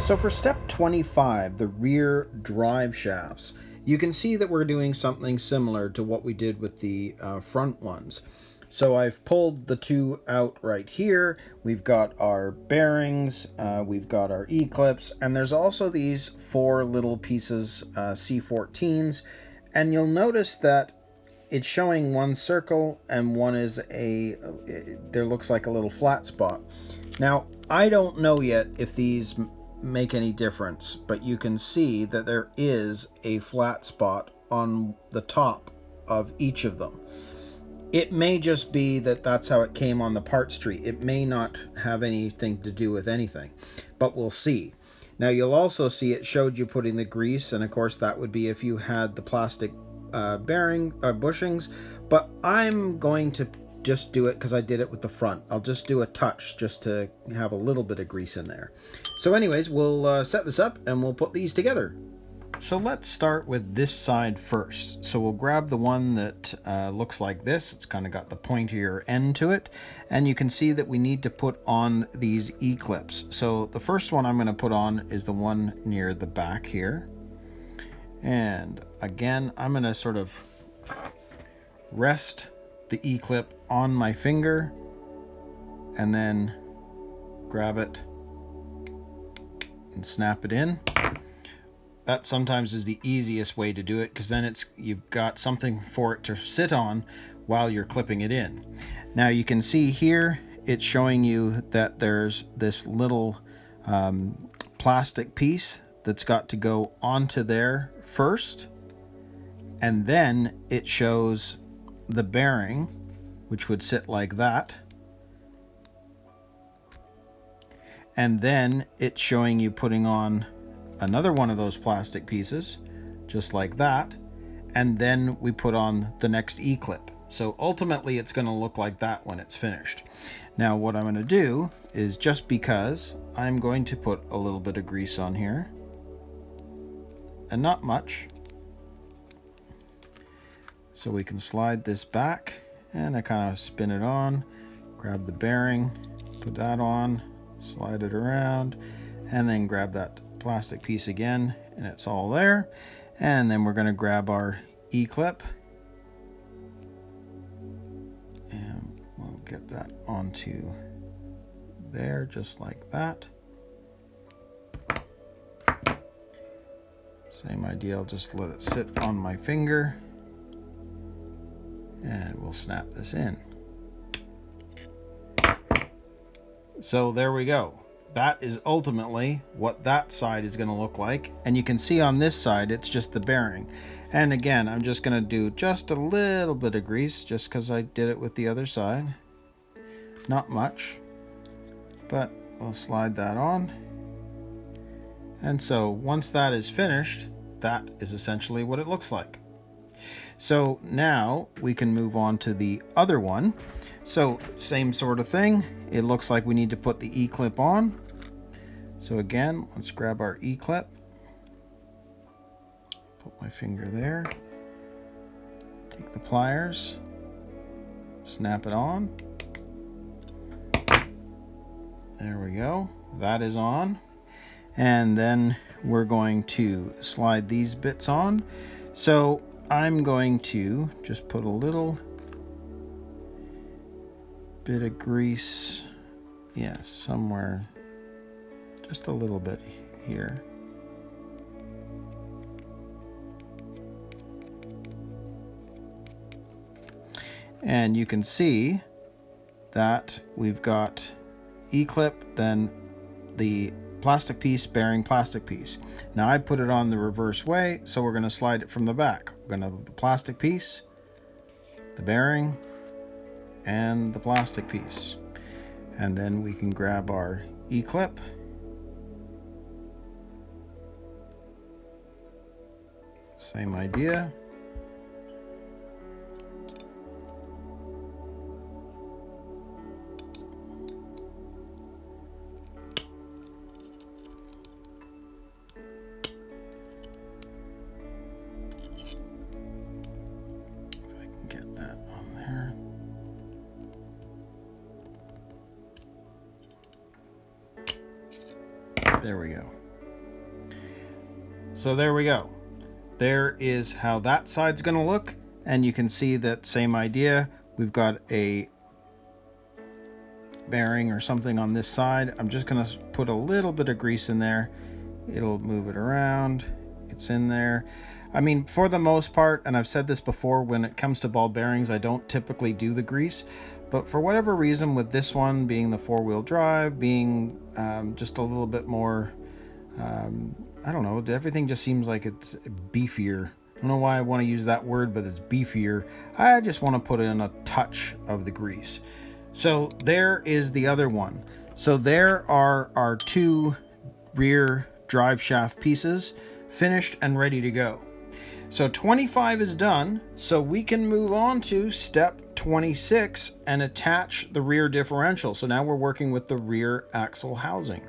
So for step 25, the rear drive shafts, you can see that we're doing something similar to what we did with the front ones. So I've pulled the two out right here. We've got our bearings, we've got our E-clips, and there's also these four little pieces, C14s. And you'll notice that it's showing one circle and one is there looks like a little flat spot. Now, I don't know yet if these make any difference, but you can see that there is a flat spot on the top of each of them. It may just be that that's how it came on the parts tree. It may not have anything to do with anything, but we'll see. Now you'll also see it showed you putting the grease, and of course that would be if you had the plastic bearing bushings, but I'm going to just do it because I did it with the front. I'll just do a touch just to have a little bit of grease in there. So anyways, we'll set this up and we'll put these together. So let's start with this side first. So we'll grab the one that looks like this. It's kind of got the pointier end to it. And you can see that we need to put on these E-clips. So the first one I'm going to put on is the one near the back here. And again, I'm going to sort of rest the E-clip on my finger and then grab it and snap it in. That sometimes is the easiest way to do it because then you've got something for it to sit on while you're clipping it in. Now you can see here it's showing you that there's this little plastic piece that's got to go onto there first, and then it shows the bearing, which would sit like that, and then it's showing you putting on another one of those plastic pieces just like that, and then we put on the next E-clip. So ultimately it's going to look like that when it's finished. Now what I'm going to do is, just because, I'm going to put a little bit of grease on here, and not much, so we can slide this back, and I kind of spin it on, grab the bearing, put that on, slide it around, and then grab that plastic piece again, and it's all there. And then we're going to grab our E-clip and we'll get that onto there just like that. Same idea, I'll just let it sit on my finger and we'll snap this in. So there we go. That is ultimately what that side is going to look like. And you can see on this side, it's just the bearing. And again, I'm just going to do just a little bit of grease just because I did it with the other side. Not much, but we'll slide that on. And so once that is finished, that is essentially what it looks like. So now we can move on to the other one. So same sort of thing. It looks like we need to put the E-clip on. So again, let's grab our E-clip. Put my finger there. Take the pliers. Snap it on. There we go. That is on. And then we're going to slide these bits on. So I'm going to just put a little bit of grease, yes, somewhere, just a little bit here. And you can see that we've got E-clip, then the plastic piece, bearing, plastic piece. Now I put it on the reverse way, so we're going to slide it from the back. We're going to have the plastic piece, the bearing, and the plastic piece. And then we can grab our E-clip. Same idea. There we go. So there we go. There is how that side's going to look. And you can see that same idea. We've got a bearing or something on this side. I'm just going to put a little bit of grease in there. It'll move it around. It's in there. I mean, for the most part, and I've said this before, when it comes to ball bearings, I don't typically do the grease. But for whatever reason, with this one being the four-wheel drive, being just a little bit more, I don't know, everything just seems like it's beefier. I don't know why I want to use that word, but it's beefier. I just want to put in a touch of the grease. So there is the other one. So there are our two rear drive shaft pieces finished and ready to go. So 25 is done, so we can move on to step 26 and attach the rear differential. So now we're working with the rear axle housing.